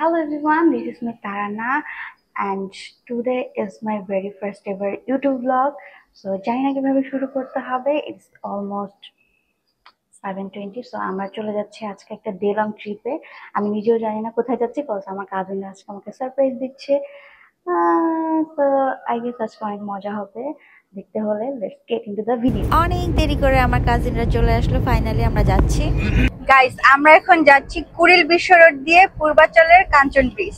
Hello everyone, this is me Tarana and today is my very first ever YouTube vlog. So জানি না কিভাবে শুরু করতে হবে। It's almost 7:20. So আমরা চলে যাচ্ছি আজকে একটা ডে লং ট্রিপে। আমি নিজেও জানি না কোথায় যাচ্ছি, কজ আমার কাজিনরা আজকে আমাকে সারপ্রাইজ দিচ্ছে। তো আই গেস আজকে অনেক মজা হবে। দেখতে হলে let's get into the video. অনেক দেরি করে আমার কাজিনরা চলে আসলো, ফাইনালি আমরা যাচ্ছি। গাইস, আমরা এখন যাচ্ছি কুড়িল বিশ্ব রোড দিয়ে পূর্বাচলের কাঞ্চন ব্রিজ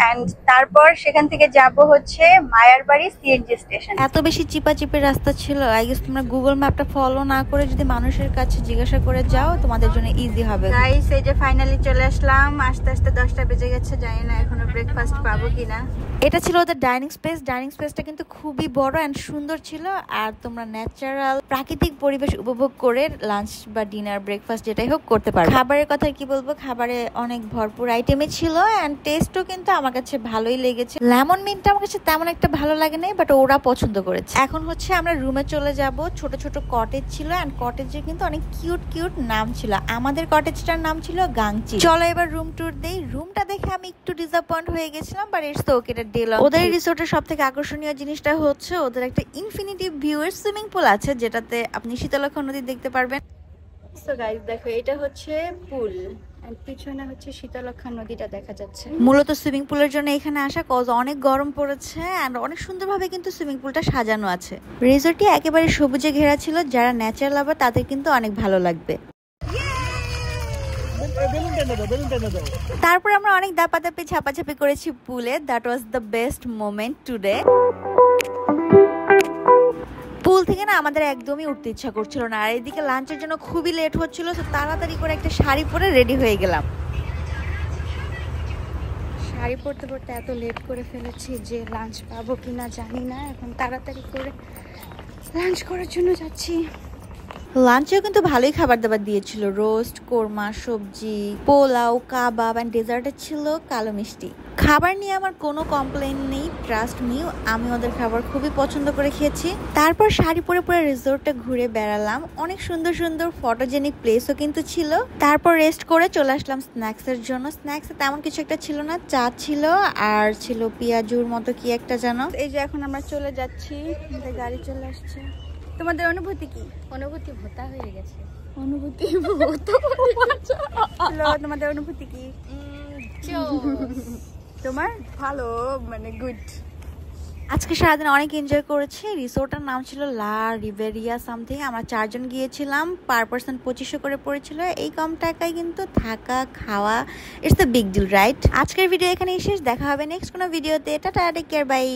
এন্ড তারপর সেখান থেকে যাব হচ্ছে মায়ারবাড়ি সিএনজি স্টেশন। এত বেশি চিপাচিপি রাস্তা ছিল, আই গেস তোমরা গুগল ম্যাপটা ফলো না করে যদি মানুষের কাছে জিজ্ঞাসা করে যাও তোমাদের জন্য ইজি হবে। গাইস, এই যে ফাইনালি চলে আসলাম। আস্তে আস্তে 10টা বেজে গেছে, জানি না এখনো ব্রেকফাস্ট পাবো কিনা। এটা ছিল ওদের ডাইনিং স্পেস। ডাইনিং স্পেসটা কিন্তু খুবই বড় এন্ড সুন্দর ছিল, আর তোমরা ন্যাচারাল প্রাকৃতিক পরিবেশ উপভোগ করে লাঞ্চ বা ডিনার ব্রেকফাস্ট যেটাই হোক করতে পারো। খাবারের কথা কি বলবো, খাবারে অনেক ভরপুর আইটেমই ছিল এন্ড টেস্টও কিন্তু আমার কাছে ভালোই লেগেছে। লেমন মিন্টটা আমার কাছে তেমন একটা ভালো লাগে নাই, বাট ওরা পছন্দ করেছে। এখন হচ্ছে আমরা রুমে চলে যাব। ছোট ছোট কটেজ ছিল এন্ড কটেজের কিন্তু অনেক কিউট কিউট নাম ছিল। আমাদের কটেজটার নাম ছিল গাংচি। চলো এবার রুম ট্যুর দেই। রুমটা দেখে আমি একটু ডিসঅ্যাপয়েন্ট হয়ে গেছিলাম, বাট ইটস ওকে, এটা ডে লং। ওদের রিসোর্টের সবথেকে আকর্ষণীয় জিনিসটা হচ্ছে ওদের একটা ইনফিনিটি ভিউ এর সুইমিং পুল আছে, যেটাতে আপনি শীতলক্ষা নদী দেখতে পারবেন। সো গাইস, দেখো এটা হচ্ছে পুল এন্ড পিছনে হচ্ছে শীতলক্ষা নদীটা দেখা যাচ্ছে। মূলত সুইমিং পুলের জন্য এখানে আসা, কজ অনেক গরম পড়েছে এন্ড অনেক সুন্দরভাবে কিন্তু সুইমিং পুলটা সাজানো আছে। রিসোর্টটি একেবারে সবুজে ঘেরা ছিল, যারা ন্যাচারাল লাভার তাদের কিন্তু অনেক ভালো লাগবে। তারপর আমরা অনেক দাপাদাপি ঝাপাঝাপি করেছি পুলে। That was the best moment today. Pool থেকে না আমাদের একদমই উঠতে ইচ্ছা করছিল না, আর এদিকে লাঞ্চের জন্য খুবই লেট হচ্ছিল। তো তাড়াতাড়ি করে একটা শাড়ি পরে রেডি হয়ে গেলাম। শাড়ি পরতে পরতে এত লেট করে ফেলেছি যে লাঞ্চ পাবো কিনা জানি না। এখন তাড়াতাড়ি করে লাঞ্চ করার জন্য যাচ্ছি। লাঞ্চেও কিন্তু ভালোই খাবার দাবার দিয়েছিল, রোস্ট, কোরমা, সবজি, পোলাও, কাবাব এন্ড ডেজার্টে ছিল কালো মিষ্টি। খাবার নিয়ে আমার কোনো কমপ্লেন নেই, ট্রাস্ট মি, আমি ওদের খাবার খুবই পছন্দ করে খেয়েছি। তারপর শাড়ি পরে পরে রিসোর্টটা ঘুরে বেড়ালাম। অনেক সুন্দর সুন্দর ফটোজেনিক প্লেসও কিন্তু ছিল। তারপর রেস্ট করে চলে আসলাম স্ন্যাক্সের জন্য। স্ন্যাক্সে তেমন কিছু একটা ছিল না, চা ছিল আর ছিল পেঁয়াজুর মতো কি একটা জানো। এই যে এখন আমরা চলে যাচ্ছি, গাড়ি চলে আসছে। তোমাদের অনুভূতি কি? অনুভূতি ভোতা হয়ে গেছে। অনুভূতি তোমাদের অনুভূতি কি? তোমার ভালো, মানে গুড। আজকে সারাদিন অনেক এনজয় করেছি। রিসোর্টের নাম ছিল লা রিভেরিয়া সামথিং। আমরা 4 জন গিয়েছিলাম, পার পার্সন 2500 করে পড়েছিল। এই কম টাকায় কিন্তু থাকা খাওয়া, it's the big deal, right? আজকের ভিডিও এখানেই শেষ। দেখা হবে নেক্সট কোনো ভিডিওতে। Tata, take care, by.